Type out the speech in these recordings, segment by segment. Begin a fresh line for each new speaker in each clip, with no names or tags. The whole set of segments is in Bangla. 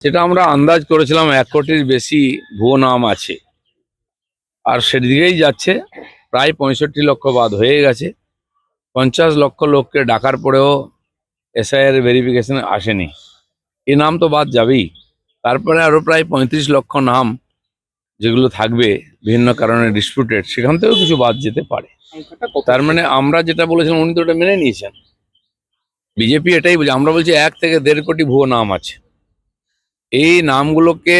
যেটা আমরা আন্দাজ করেছিলাম 1 কোটির বেশি ভুয়ো নাম আছে, আর সেদিকেই যাচ্ছে। প্রায় 65 লক্ষ বাদ হয়ে গেছে। 50 লক্ষ লোককে ডাকার পরেও এসআইআর ভেরিফিকেশন আসেনি। এই নাম তো বাদ যাবেই। তারপরে আরো প্রায় 35 লক্ষ নাম যেগুলো থাকবে বিভিন্ন কারণে ডিসপিউটেড, সেখান থেকেও কিছু বাদ যেতে পারে। তার মানে আমরা যেটা বলেছিলাম উনি তো ওটা মেনে নিয়েছেন। বিজেপি এটাই বলছে, আমরা বলছি 1 থেকে 1.5 কোটি ভুয়ো নাম আছে। এই নামগুলোকে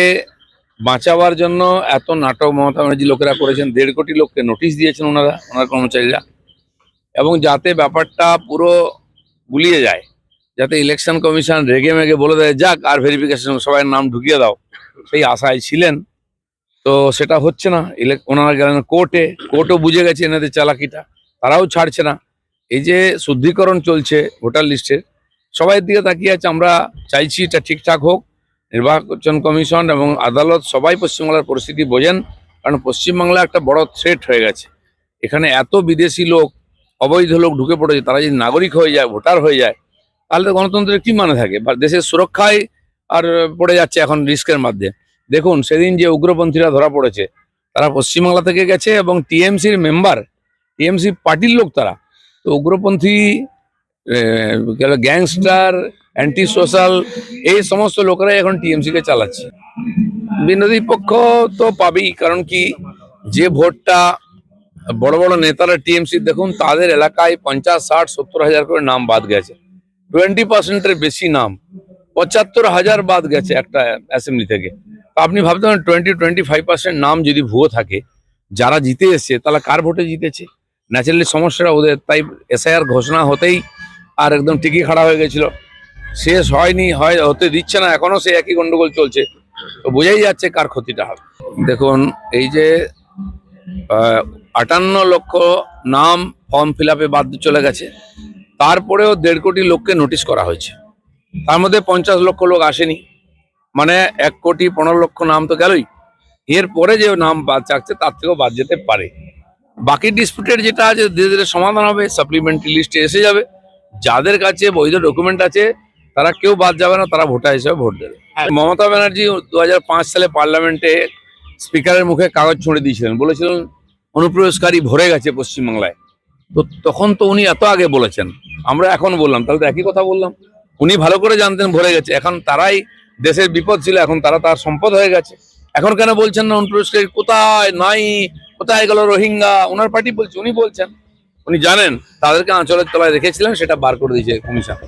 বাঁচাবার জন্য এত নাটক মমতা ব্যানার্জি লোকেরা করেছেন। 1.5 কোটি লোককে নোটিশ দিয়েছেন ওনার কর্মচারীরা, এবং যাতে ব্যাপারটা পুরো গুলিয়ে যায়, যাতে ইলেকশন কমিশন রেগে মেগে বলে দেয় যাক আর ভেরিফিকেশন সবাই নাম ঢুকিয়ে দাও, সেই আশায় ছিলেন। তো সেটা হচ্ছে না। ওনারা গেলেন কোর্টও বুঝে গেছে এনাদের চালাকিটা, তারাও ছাড়ছে না। এই যে শুদ্ধিকরণ চলছে ভোটার লিস্টের, সবাই দিকে তাকিয়ে আছে। আমরা চাইছি এটা ঠিকঠাক হোক। নির্বাচন কমিশন এবং আদালত সবাই পশ্চিমবাংলার পরিস্থিতি বোঝেন, কারণ পশ্চিমবাংলা একটা বড় থ্রেট হয়ে গেছে। এখানে এত বিদেশি লোক, অবৈধ লোক ঢুকে পড়েছে। তারা যদি নাগরিক হয়ে যায়, ভোটার হয়ে যায়, তাহলে তো গণতন্ত্রের কি মানে থাকে? বা দেশের সুরক্ষায় আর পড়ে যাচ্ছে এখন রিস্কের মধ্যে। দেখুন সেদিন যে উগ্রপন্থীরা ধরা পড়েছে, তারা পশ্চিমবাংলা থেকে গেছে এবং টিএমসির মেম্বার, টিএমসি পার্টির লোক তারা। তো উগ্রপন্থী, গ্যাংস্টার, অ্যান্টি সোশ্যাল, এই সমস্ত লোকেরাই এখন টিএমসি কে চালাচ্ছে। বিরোধী পক্ষ তো পাবেই, কারণ কি, যে ভোটটা বড় বড় নেতারা টিএমসি, দেখুন তাদের এলাকায় 50, 60, 70 হাজার করে নাম বাদ গেছে। 20%-এর বেশি নাম, 75,000 বাদ গেছে একটা অ্যাসেম্বলি থেকে। তো আপনি ভাবতে পারেন 20-25% নাম যদি ভুয়ো থাকে, যারা জিতে এসছে তাহলে কার ভোটে জিতেছে? ন্যাচারালি সমস্যাটা ওদের। তাই এসআইআর ঘোষণা হতেই আর একদম টিকি খাড়া হয়ে গেছিল। শেষ হয়নি, হতে দিচ্ছে না, এখনো সেই একই গন্ডগোল চলছে। তো বোঝাই যাচ্ছে কার ক্ষতিটা হবে। দেখুন এই যে 58 লক্ষ নাম ফর্ম ফিল আপে বাদ চলে গেছে, তারপরেও 1.5 কোটি লোককে নোটিশ করা হয়েছে। তার মধ্যে 50 লক্ষ লোক আসেনি, মানে 1 কোটি 15 লক্ষ নাম তো গেলই। এরপরে যে নাম বাদ যাচ্ছে তার থেকেও বাদ যেতে পারে। বাকি ডিসপিউটেড যেটা আছে ধীরে ধীরে সমাধান হবে, সাপ্লিমেন্টারি লিস্টে এসে যাবে। যাদের কাছে বৈধ ডকুমেন্ট আছে তারা কেউ বাদ যাবে না, তারা ভোটার হিসেবে ভোট দেবে। মমতা ব্যানার্জি 2005 সালে পার্লামেন্টে স্পিকারের মুখে কাগজ ছুঁড়ে দিয়েছিলেন, বলেছিলেন অনুপ্রবেশকারী ভরে গেছে পশ্চিমবাংলায়। তো তখন তো উনি এত আগে বলেছেন, আমরা এখন বললাম, তাহলে তো একই কথা বললাম। উনি ভালো করে জানতেন ভরে গেছে, এখন তারাই দেশের বিপদ ছিল, এখন তারা তার সম্পদ হয়ে গেছে। এখন কেন বলছেন না অনুপ্রবেশকারী কোথায় নাই, কোথায় গেল রোহিঙ্গা? ওনার পার্টি বলছে, উনি বলছেন, উনি জানেন তাদেরকে আঁচলের তলায় রেখেছিলেন, সেটা বার করে দিয়েছে কমিশন।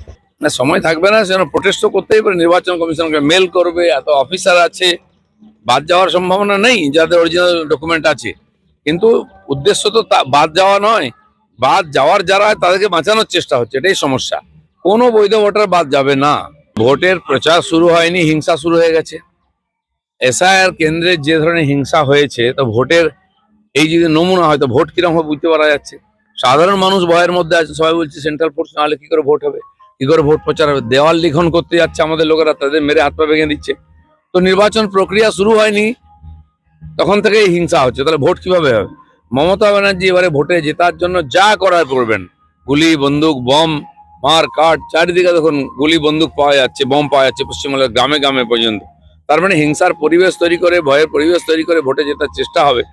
না সময় থাকবে না, সেজন্য প্রোটেস্ট তো করতেই পারে। নির্বাচন কমিশনকে মেল করবে, এত অফিসার আছে, বাদ যাওয়ার সম্ভাবনা নেই যাদের অরিজিনাল ডকুমেন্ট আছে। কিন্তু উদ্দেশ্য তো বাদ যাওয়া নয়, বাদ যাওয়ার যারা তাদেরকে বাঁচানোর চেষ্টা হচ্ছে, এটাই সমস্যা। কোনো বৈধ ভোটার বাদ যাবে না। ভোটের প্রচার শুরু হয়নি, হিংসা শুরু হয়ে গেছে। এসআইআর কেন্দ্রের যে ধরনের হিংসা হয়েছে, তো ভোটের এই যদি নমুনা হয় তো ভোট কিরকম হবে বুঝতে পারা যাচ্ছে। সাধারণ মানুষ ভয়ের মধ্যে আছে, সবাই বলছে সেন্ট্রাল ফোর্স না হলে কি করে ভোট হবে, কি করে ভোট প্রচার হবে। দেওয়াল লিখন করতে যাচ্ছে আমাদের লোকেরা, তাদের মেরে হাত পা ভেঙে দিচ্ছে। তো নির্বাচন প্রক্রিয়া শুরু হয়নি, তখন থেকেই হিংসা হচ্ছে, তাহলে ভোট কিভাবে হবে? মমতা ব্যানার্জি এবারে ভোটে জেতার জন্য যা করার করবেন। গুলি, বন্দুক, বম, মার কাট, চারিদিকে দেখুন গুলি, বন্দুক পাওয়া যাচ্ছে, বম পাওয়া যাচ্ছে পশ্চিমবঙ্গের গ্রামে গ্রামে পর্যন্ত। তার মানে হিংসার পরিবেশ তৈরি করে, ভয়ের পরিবেশ তৈরি করে ভোটে জেতার চেষ্টা হবে।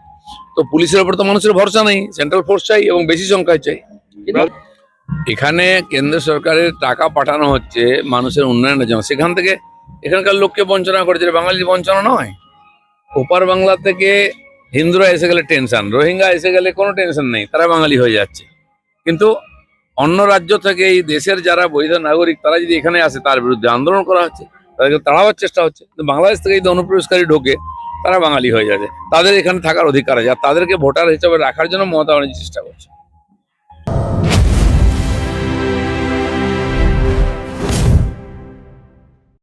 তো পুলিশের উপর তো মানুষের ভরসা নেই, সেন্ট্রাল ফোর্স চাই এবং বেশি সংখ্যায় চাই। এখানে কেন্দ্র সরকারের টাকা পাঠানো হচ্ছে মানুষের উন্নয়নের জন্য, সেখান থেকে এখানকার লোককে বঞ্চনা করেছে। বাঙালির বঞ্চনা নয়। ওপার বাংলা থেকে হিন্দুরা এসে গেলে টেনশন, রোহিঙ্গা এসে গেলে কোনো টেনশন নেই, তারা বাঙালি হয়ে যাচ্ছে। কিন্তু অন্য রাজ্য থেকে এই দেশের যারা বৈধ নাগরিক, তারা যদি এখানে আসে তার বিরুদ্ধে আন্দোলন করা হচ্ছে, তাদেরকে তাড়াবার চেষ্টা হচ্ছে। বাংলাদেশ থেকে যদি অনুপ্রবেশকারী ঢোকে, তারা বাঙালি হয়ে যাচ্ছে, তাদের এখানে থাকার অধিকার আছে, আর তাদেরকে ভোটার হিসেবে রাখার জন্য মমতা ব্যানার্জি চেষ্টা করছে।